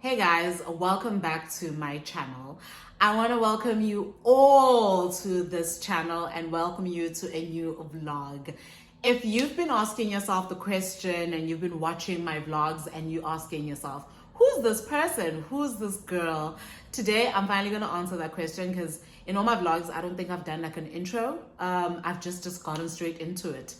Hey guys, welcome back to my channel. I want to welcome you all to this channel and welcome you to a new vlog. If you've been asking yourself the question and you've been watching my vlogs and you asking yourself, who's this person? Who's this girl? Today, I'm finally going to answer that question because in all my vlogs, I don't think I've done like an intro. I've just gotten straight into it.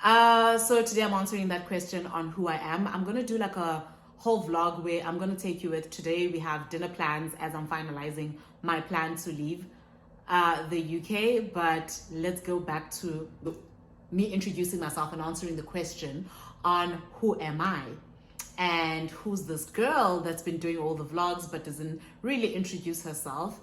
So today I'm answering that question on who I am. I'm going to do like a whole vlog where I'm going to take you with. Today we have dinner plans as I'm finalizing my plan to leave the UK. But let's go back to me introducing myself and answering the question on who am I and who's this girl that's been doing all the vlogs but doesn't really introduce herself.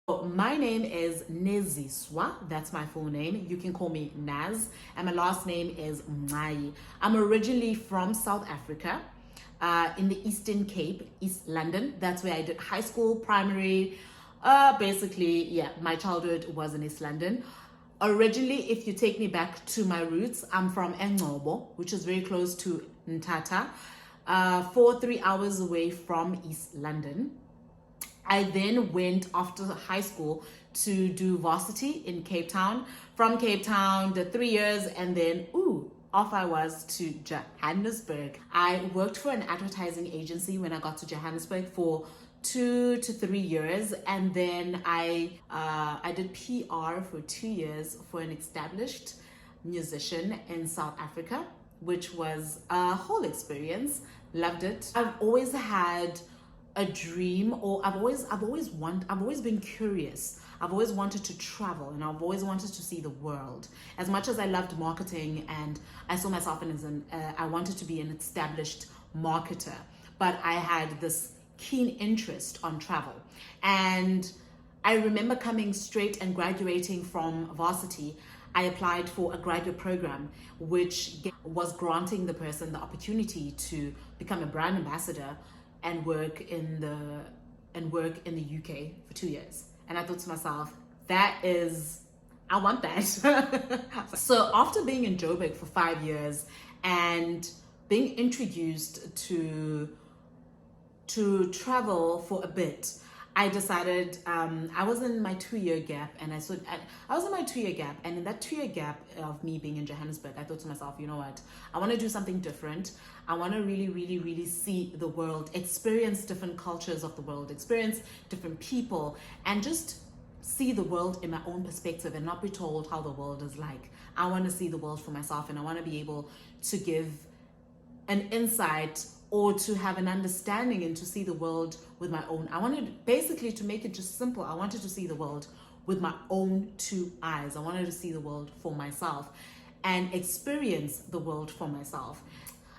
My name is Neziswa, that's my full name. You can call me Naz, and my last name is Mnai. I'm originally from South Africa, in the Eastern Cape, East London. That's where I did high school, primary. Basically, yeah, my childhood was in East London. Originally, if you take me back to my roots, I'm from Engcobo, which is very close to Ntata, 3 hours away from East London. I then went after high school to do varsity in Cape Town. From Cape Town, did 3 years, and then, off I was to Johannesburg. I worked for an advertising agency when I got to Johannesburg for 2 to 3 years, and then I did PR for 2 years for an established musician in South Africa, which was a whole experience. Loved it. I've always had a dream, or I've always been curious. I've always wanted to travel, and I've always wanted to see the world. As much as I loved marketing and I saw myself as I wanted to be an established marketer, but I had this keen interest on travel. And I remember coming straight and graduating from varsity. I applied for a graduate program, which was granting the person the opportunity to become a brand ambassador and work in the UK for 2 years. And I thought to myself, I want that. So after being in Joburg for 5 years and being introduced to travel for a bit, I decided, I was in my 2-year gap, and I was in my 2-year gap, and in that 2-year gap of me being in Johannesburg, I thought to myself, you know what, I want to do something different. I want to really see the world, experience different cultures of the world, experience different people, and just see the world in my own perspective and not be told how the world is like. I want to see the world for myself, and I want to be able to give an insight or to have an understanding and to see the world with my own. I wanted, basically, to make it just simple, I wanted to see the world with my own 2 eyes. I wanted to see the world for myself and experience the world for myself.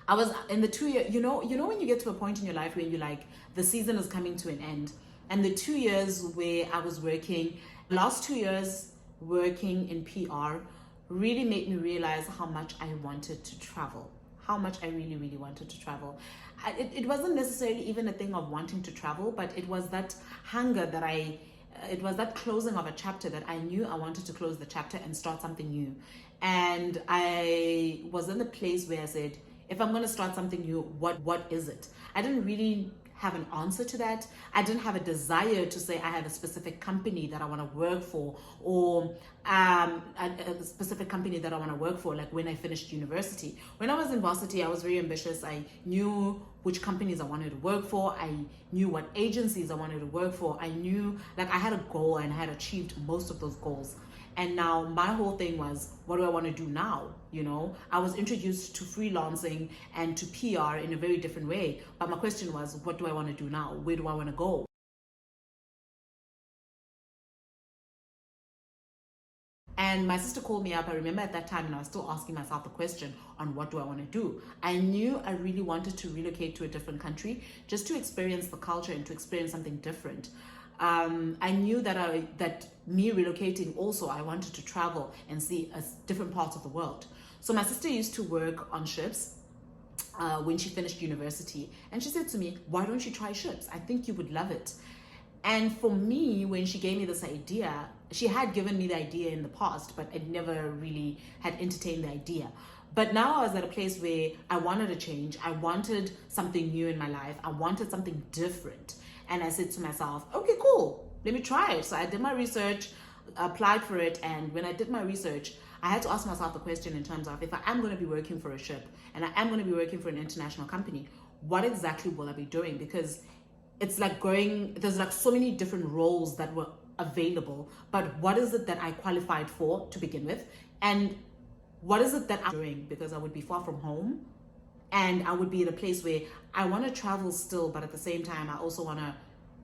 I was in the 2 year, you know when you get to a point in your life where you're like, the season is coming to an end. And the 2 years where I was working, last 2 years working in PR really made me realize how much I wanted to travel. How much I really wanted to travel. It wasn't necessarily even a thing of wanting to travel, but it was that hunger that it was that closing of a chapter that I knew I wanted to close the chapter and start something new. And I was in the place where I said, if I'm going to start something new, what is it? I didn't really have an answer to that. I didn't have a desire to say I have a specific company that I want to work for, or a specific company that I want to work for, like when I finished university. When I was in varsity, I was very ambitious. I knew which companies I wanted to work for. I knew what agencies I wanted to work for. I knew, like, I had a goal and I had achieved most of those goals. And now my whole thing was, what do I want to do now? I was introduced to freelancing and to PR in a very different way. But my question was, what do I want to do now? Where do I want to go? And my sister called me up. I remember at that time, and I was still asking myself the question on what do I want to do. I knew I really wanted to relocate to a different country just to experience the culture and to experience something different. I knew that me relocating also, I wanted to travel and see different parts of the world. So my sister used to work on ships when she finished university, and she said to me, why don't you try ships? I think you would love it. And for me, when she gave me this idea, she had given me the idea in the past, but I never really had entertained the idea. But now I was at a place where I wanted a change. I wanted something new in my life. I wanted something different. And I said to myself, okay, cool, let me try it. So I did my research, applied for it. And when I did my research, I had to ask myself the question in terms of, if I am going to be working for a ship and I am going to be working for an international company, what exactly will I be doing? Because it's like there's like so many different roles that were available, but what is it that I qualified for to begin with? And what is it that I'm doing? Because I would be far from home and I would be in a place where I want to travel still, but at the same time, I also want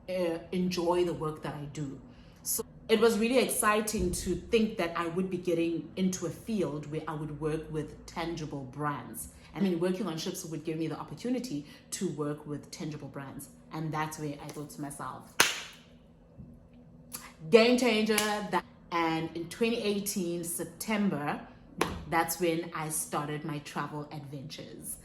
to enjoy the work that I do. So it was really exciting to think that I would be getting into a field where I would work with tangible brands. I mean, working on ships would give me the opportunity to work with tangible brands. And that's where I thought to myself, game changer. And in 2018, September, that's when I started my travel adventures.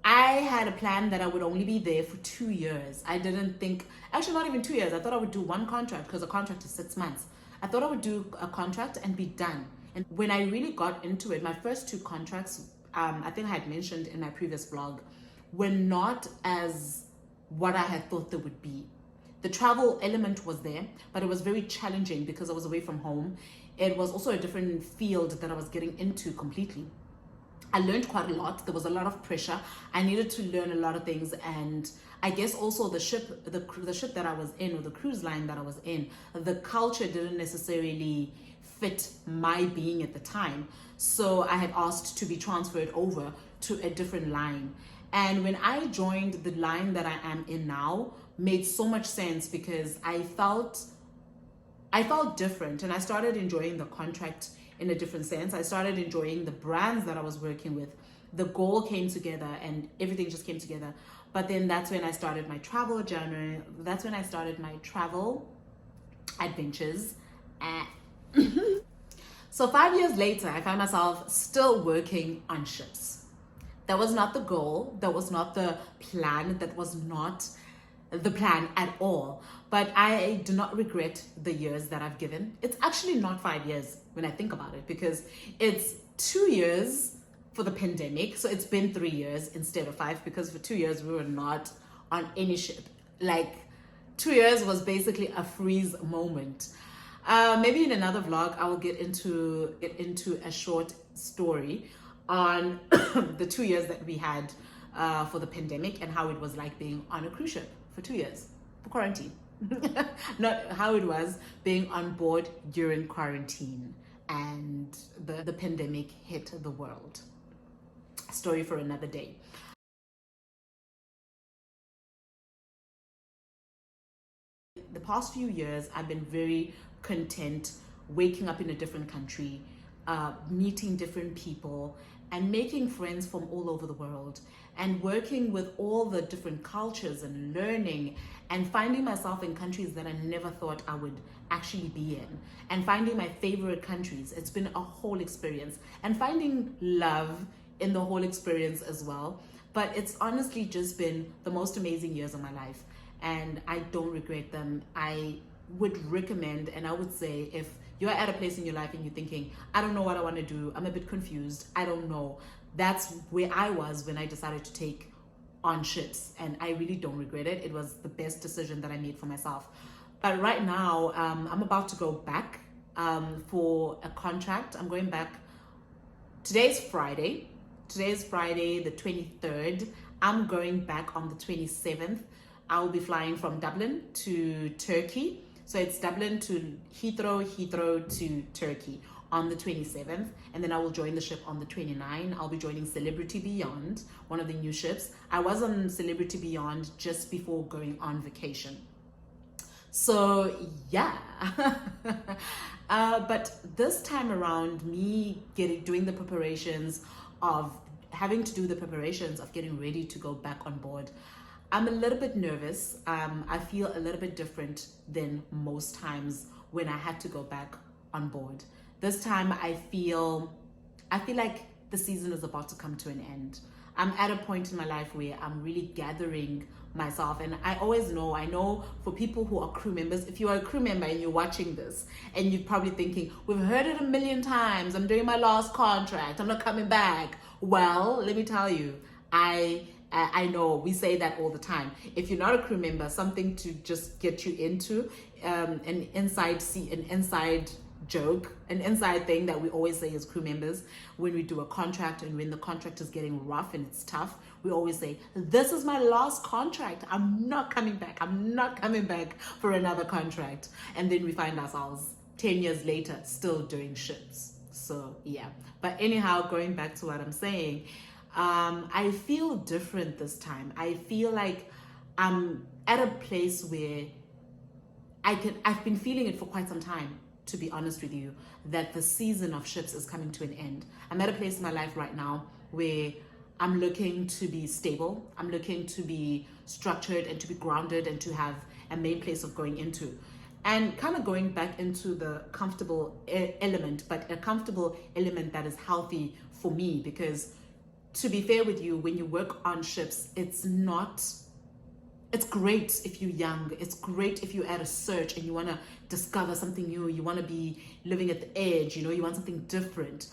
I had a plan that I would only be there for 2 years. I didn't think, actually not even 2 years. I thought I would do one contract because a contract is 6 months. I thought I would do a contract and be done. And when I really got into it, my first 2 contracts, I think I had mentioned in my previous vlog, were not as what I had thought they would be. The travel element was there, but it was very challenging because I was away from home. It was also a different field that I was getting into completely. I learned quite a lot. There was a lot of pressure. I needed to learn a lot of things, and I guess also the ship that I was in, or the cruise line that I was in, the culture didn't necessarily fit my being at the time. So I had asked to be transferred over to a different line. And when I joined the line that I am in now, made so much sense because I felt different, and I started enjoying the contract in a different sense. I started enjoying the brands that I was working with. The goal came together and everything just came together. But then that's when I started my travel journey. That's when I started my travel adventures. So 5 years later, I found myself still working on ships. That was not the goal. That was not the plan. That was not the plan at all. But I do not regret the years that I've given. It's actually not 5 years when I think about it, because it's 2 years for the pandemic. So it's been 3 years instead of 5, because for 2 years we were not on any ship. Like 2 years was basically a freeze moment. Maybe in another vlog, I will get into a short story on the 2 years that we had for the pandemic and how it was like being on a cruise ship for 2 years for quarantine. Not how it was being on board during quarantine and the pandemic hit the world. Story for another day. The past few years, I've been very content waking up in a different country, meeting different people, and making friends from all over the world, and working with all the different cultures and learning, and finding myself in countries that I never thought I would actually be in, and finding my favorite countries. It's been a whole experience, and finding love in the whole experience as well. But it's honestly just been the most amazing years of my life, and I don't regret them. I would recommend, and I would say, if you're at a place in your life and you're thinking, I don't know what I want to do, I'm a bit confused, I don't know, that's where I was when I decided to take on ships, and I really don't regret it. It was the best decision that I made for myself. But right now, I'm about to go back for a contract. I'm going back. Today's Friday, the 23rd. I'm going back on the 27th. I'll be flying from Dublin to Turkey. So it's Dublin to Heathrow to Turkey on the 27th. And then I will join the ship on the 29th. I'll be joining Celebrity Beyond, one of the new ships. I was on Celebrity Beyond just before going on vacation. So yeah. But this time around, me doing the preparations of having to do the preparations of getting ready to go back on board, I'm a little bit nervous. I feel a little bit different than most times when I had to go back on board. This time I feel like the season is about to come to an end. I'm at a point in my life where I'm really gathering myself, and I know for people who are crew members, if you are a crew member and you're watching this and you're probably thinking, we've heard it a million times, I'm doing my last contract, I'm not coming back. Well, let me tell you, I know we say that all the time. If you're not a crew member, something to just get you into, an inside joke, an inside thing that we always say as crew members when we do a contract, and when the contract is getting rough and it's tough, we always say, this is my last contract, I'm not coming back for another contract. And then we find ourselves 10 years later still doing ships. So yeah, but anyhow, going back to what I'm saying, I feel different this time. I feel like I'm at a place where I've been feeling it for quite some time, to be honest with you, that the season of ships is coming to an end. I'm at a place in my life right now where I'm looking to be stable. I'm looking to be structured and to be grounded and to have a main place of going into. And kind of going back into the comfortable element, but a comfortable element that is healthy for me, because to be fair with you, when you work on ships, it's great if you're young. It's great if you're at a search and you want to discover something new. You want to be living at the edge, you want something different.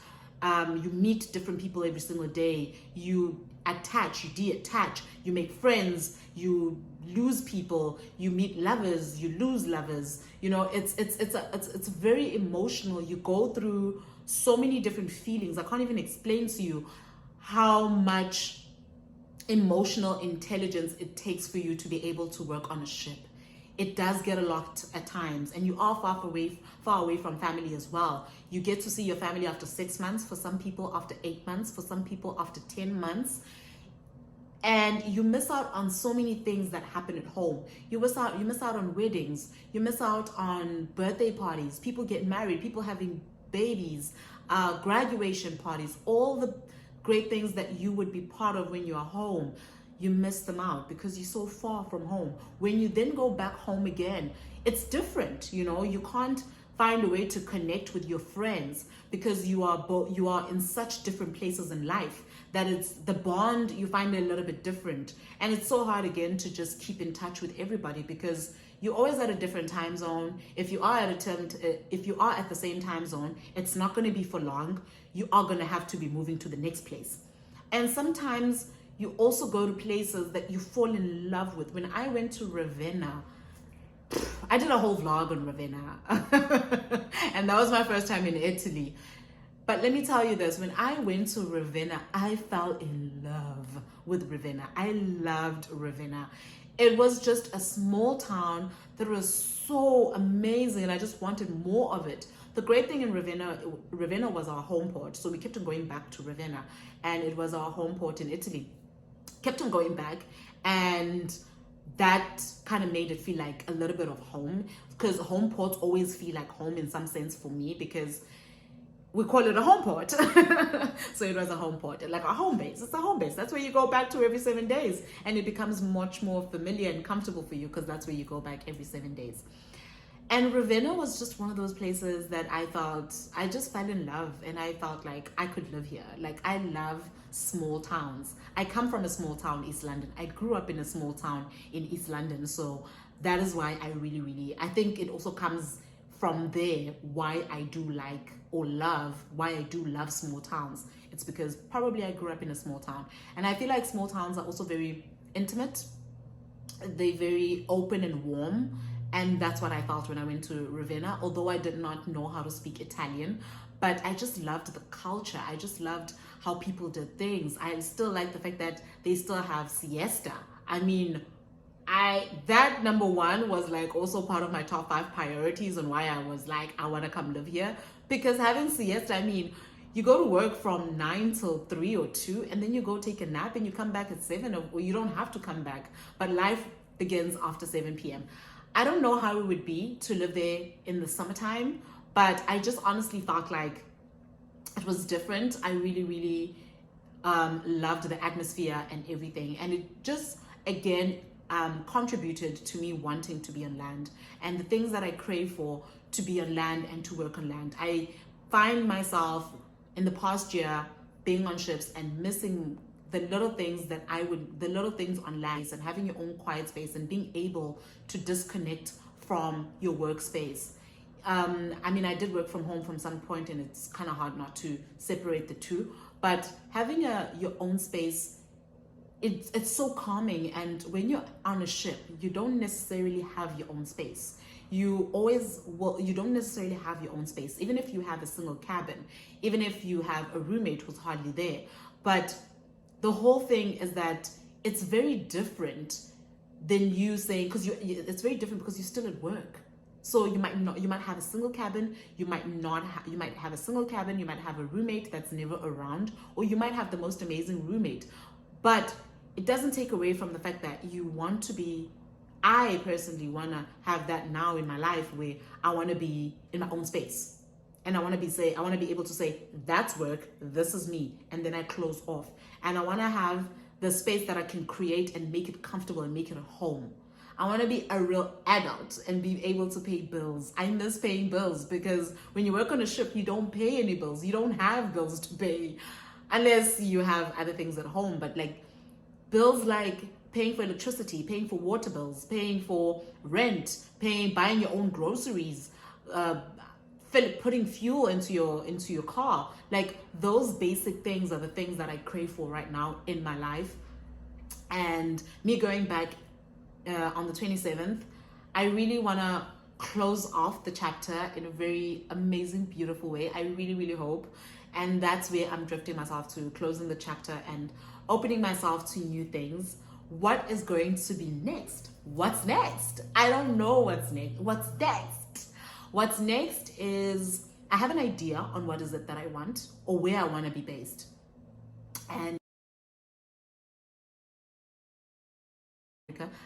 You meet different people every single day. You attach, you detach, you make friends, you lose people, you meet lovers, you lose lovers. It's very emotional. You go through so many different feelings. I can't even explain to you how much emotional intelligence it takes for you to be able to work on a ship. It does get a lot at times, and you are far away from family as well. You get to see your family after 6 months, for some people after 8 months, for some people after 10 months. And you miss out on so many things that happen at home. You miss out on weddings, you miss out on birthday parties, people get married, people having babies, graduation parties, all the great things that you would be part of when you're home. You miss them out because you're so far from home. When you then go back home again, it's different. You can't find a way to connect with your friends because you are in such different places in life that it's the bond, you find it a little bit different. And it's so hard again to just keep in touch with everybody because you're always at a different time zone. If you are at the same time zone, it's not going to be for long. You are going to have to be moving to the next place. And sometimes you also go to places that you fall in love with. When I went to Ravenna, I did a whole vlog on Ravenna. And that was my first time in Italy. But let me tell you this, when I went to Ravenna, I fell in love with Ravenna. I loved Ravenna. It was just a small town that was so amazing, and I just wanted more of it. The great thing in Ravenna was our home port. So we kept on going back to Ravenna, and it was our home port in Italy. Kept on going back, and that kind of made it feel like a little bit of home, because home ports always feel like home in some sense for me, because we call it a home port. So it was a home port, like a home base. It's a home base. That's where you go back to every 7 days, and it becomes much more familiar and comfortable for you because that's where you go back every 7 days. And Ravenna was just one of those places that I just fell in love, and I felt like I could live here. Like, I love small towns. I come from a small town, East London. I grew up in a small town in East London. So that is why I think it also comes from there why I do love small towns. It's because probably I grew up in a small town, and I feel like small towns are also very intimate. They're very open and warm, and that's what I felt when I went to Ravenna. Although I did not know how to speak Italian, but I just loved the culture. I just loved how people did things. I still like the fact that they still have siesta. I mean, that number one was like also part of my top 5 priorities on why I was like, I want to come live here. Because having siesta, I mean, you go to work from 9 till 3 or 2, and then you go take a nap and you come back at 7, or you don't have to come back, but life begins after 7 p.m. I don't know how it would be to live there in the summertime, but I just honestly felt like it was different. I really, really loved the atmosphere and everything. And it just, again, contributed to me wanting to be on land and the things that I crave for to be on land and to work on land. I find myself in the past year being on ships and missing the little things the little things on land, and having your own quiet space and being able to disconnect from your workspace. I mean, I did work from home from some point, and it's kind of hard not to separate the two. But having your own space, it's so calming. And when you're on a ship, you don't necessarily have your own space. You don't necessarily have your own space, even if you have a single cabin, even if you have a roommate who's hardly there. But the whole thing is that it's very different than you saying, it's very different because you're still at work. So you might have a single cabin, you might have a single cabin, you might have a roommate that's never around, or you might have the most amazing roommate. But it doesn't take away from the fact that I personally want to have that now in my life, where I want to be in my own space. And I want to be able to say, that's work, this is me. And then I close off. And I want to have the space that I can create and make it comfortable and make it a home. I want to be a real adult and be able to pay bills. I miss paying bills, because when you work on a ship, you don't pay any bills. You don't have bills to pay unless you have other things at home. But like bills like paying for electricity, paying for water bills, paying for rent, buying your own groceries, putting fuel into your car, like those basic things are the things that I crave for right now in my life. And me going back on the 27th, I really want to close off the chapter in a very amazing, beautiful way. I really, really hope. And that's where I'm drifting myself to, closing the chapter and opening myself to new things. What is going to be next? What's next? I don't know what's next. What's next is I have an idea on what is it that I want or where I want to be based. And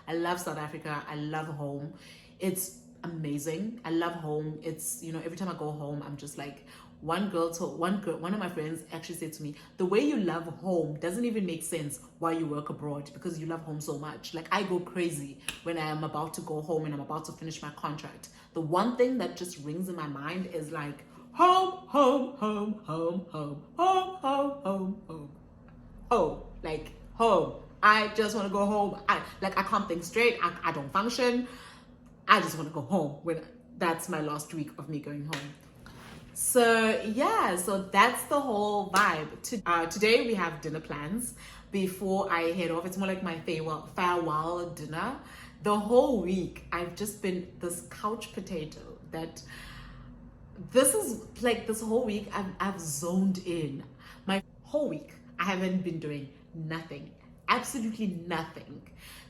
I love South Africa. I love home. It's amazing. I love home. It's, every time I go home, I'm just like, one of my friends actually said to me, the way you love home doesn't even make sense why you work abroad, because you love home so much. Like, I go crazy when I am about to go home and I'm about to finish my contract. The one thing that just rings in my mind is like, home, home, home, home, home, home, home, home, home. Oh, like home. I just want to go home. I can't think straight. I don't function. I just want to go home. That's my last week of me going home. So yeah, so that's the whole vibe. Today we have dinner plans before I head off. It's more like my farewell dinner. The whole week I've just been this couch potato that this whole week I've zoned in. My whole week I haven't been doing nothing. Absolutely nothing,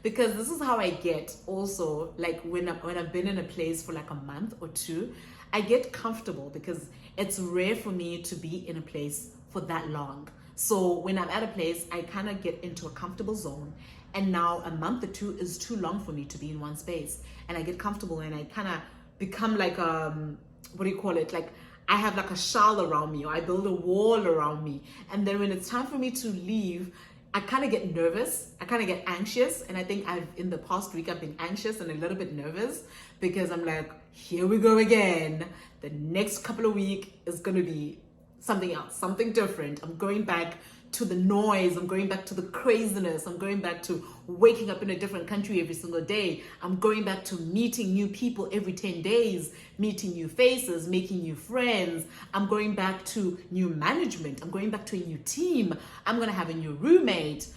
because this is how I get. Also, like when I've been in a place for like a month or two, I get comfortable, because it's rare for me to be in a place for that long. So when I'm at a place, I kind of get into a comfortable zone, and now a month or two is too long for me to be in one space, and I get comfortable and I kind of become like like I have like a shell around me, or I build a wall around me, and then when it's time for me to leave, I kind of get nervous. I kind of get anxious. And I think in the past week, I've been anxious and a little bit nervous, because I'm like, here we go again. The next couple of weeks is going to be something else, something different. I'm going back to the noise. I'm going back to the craziness. I'm going back to waking up in a different country every single day. I'm going back to meeting new people every 10 days, meeting new faces, making new friends. I'm going back to new management. I'm going back to a new team. I'm going to have a new roommate.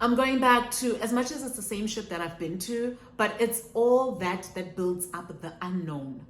I'm going back to, as much as it's the same ship that I've been to, but it's all that builds up the unknown.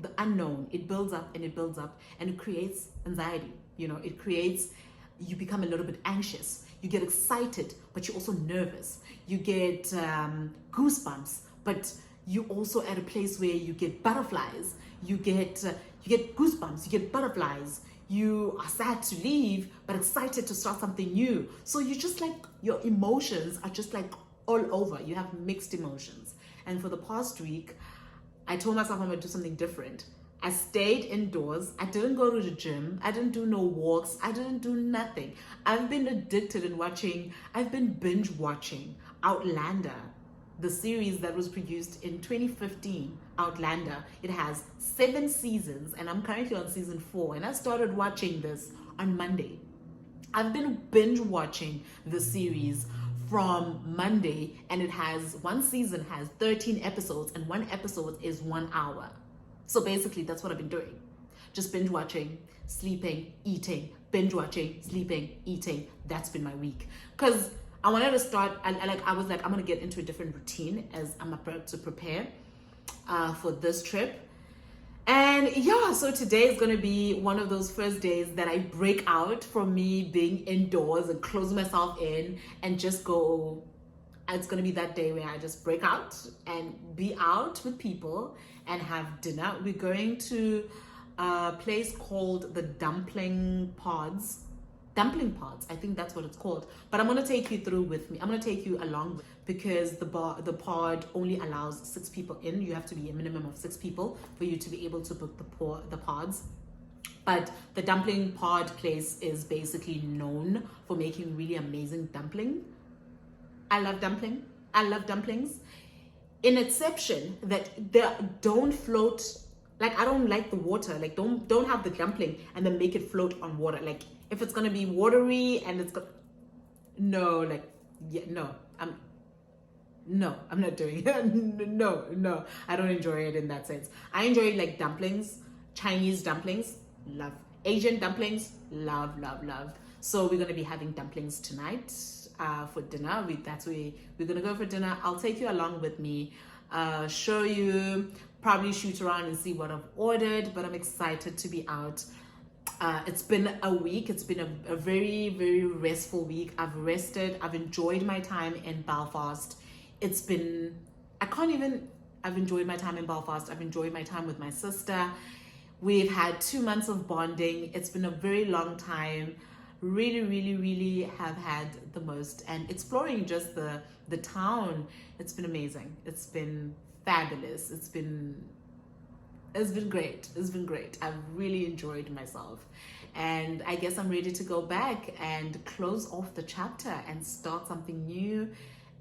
The unknown, it builds up and it builds up, and it creates anxiety. You become a little bit anxious. You get excited, but you're also nervous. You get goosebumps, but you also at a place where you get butterflies. You get goosebumps. You get butterflies. You are sad to leave, but excited to start something new. So you just like, your emotions are just like all over. You have mixed emotions. And for the past week, I told myself I'm gonna do something different. I stayed indoors. I didn't go to the gym. I didn't do no walks. I didn't do nothing. I've been addicted I've been binge watching Outlander, the series that was produced in 2015, Outlander. It has 7 seasons, and I'm currently on season 4, and I started watching this on Monday. I've been binge watching the series from Monday, and one season has 13 episodes, and one episode is 1 hour. So basically, that's what I've been doing. Just binge watching, sleeping, eating, binge watching, sleeping, eating. That's been my week. Because I wanted to start, I was like, I'm going to get into a different routine as I'm about to prepare for this trip. And yeah, so today is going to be one of those first days that I break out from me being indoors and close myself in and just go. It's going to be that day where I just break out and be out with people and have dinner. We're going to a place called the Dumpling Pods. I think that's what it's called. But I'm going to take you through with me. I'm going to take you along because the pod only allows 6 people in. You have to be a minimum of 6 people for you to be able to book the pods. But the dumpling pod place is basically known for making really amazing dumpling. I love dumplings. In exception that they don't float. Like, I don't like the water. Like, don't have the dumpling and then make it float on water. Like, if it's gonna be watery and I'm not doing it. No, I don't enjoy it in that sense. I enjoy like dumplings, Chinese dumplings, love. Asian dumplings, love. So we're gonna be having dumplings tonight for dinner. We're gonna go for dinner. I'll take you along with me, show you, probably shoot around and see what I've ordered, but I'm excited to be out. It's been a week. It's been a very, very restful week. I've rested. I've enjoyed my time in Belfast. I've enjoyed my time in Belfast. I've enjoyed my time with my sister. We've had 2 months of bonding. It's been a very long time. Really, really, really have had the most. And exploring just the town, it's been amazing. It's been fabulous. It's been great. I've really enjoyed myself. And I guess I'm ready to go back and close off the chapter and start something new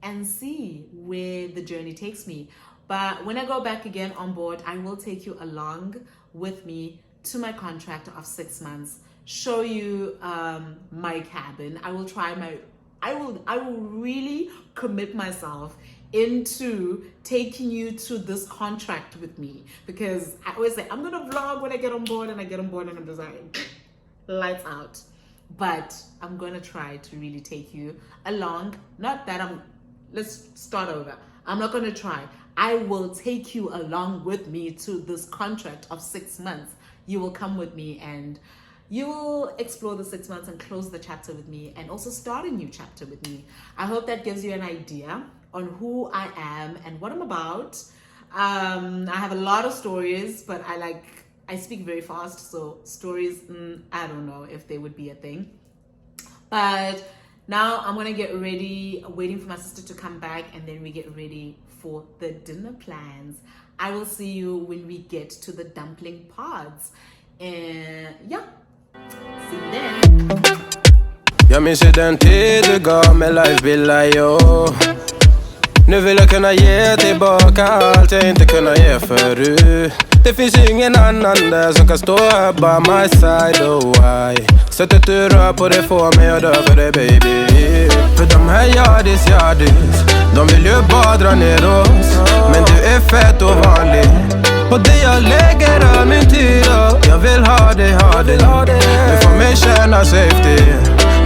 and see where the journey takes me. But when I go back again on board, I will take you along with me to my contract of 6 months, show you my cabin. I will really commit myself into taking you to this contract with me, because I always say I'm gonna vlog when I get on board, and I'm just like lights out. But I'm gonna try to really take you along. Let's start over. I'm not gonna try. I will take you along with me to this contract of 6 months. You will come with me and you will explore the 6 months and close the chapter with me, and also start a new chapter with me. I hope that gives you an idea on who I am and what I'm about. I have a lot of stories, but I speak very fast, so stories, I don't know if they would be a thing. But now I'm gonna get ready, waiting for my sister to come back, and then we get ready for the dinner plans. I will see you when we get to the dumpling pods. And yeah, see you then. Jag minns ju den tid du gav mig life billar, yo. Nu vill jag kunna ge tillbaka allt jag inte kunna ge förut. Det finns ju ingen annan där som kan stå här by my side, oh why. Sättet du rör på det får mig att dö för dig, baby. För de här yardis, de vill ju bara dra ner oss. Men du är fett och vanlig, och det jag lägger all min tid och jag vill ha dig. Du får mig känna safety.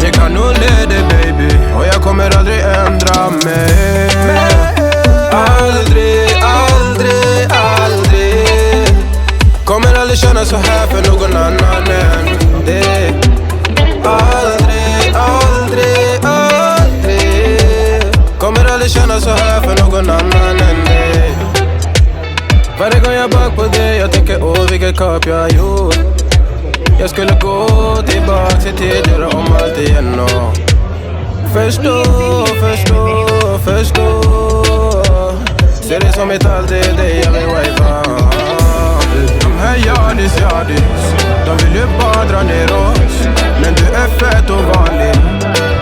Jag kan nog leda dig, baby, och jag kommer aldrig ändra mig. Aldrig kommer aldrig känna så här för någon annan än dig. Aldrig kommer aldrig känna så här för någon annan än dig. Varje gång jag bak på dig, jag tänker vilket kap jag gjort. Jag skulle gå tillbaka till tidigare om allt igen och förstå. Ser det som ett aldrig, det jag vill wava. De här yardis, de vill ju bara dra ner oss. Men du är fett och vanlig,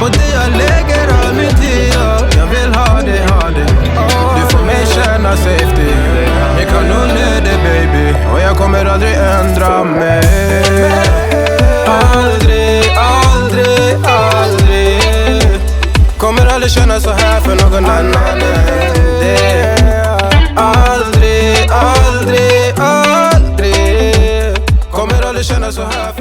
och det jag lägger all min tid och jag vill ha dig. Du får mig känna safety. Jag kan nog leda dig, baby, och jag kommer aldrig ändra mig. Aldrig aldrig känna så här för någon annan än det. Aldrig, aldrig, aldrig kommer aldrig känna så här.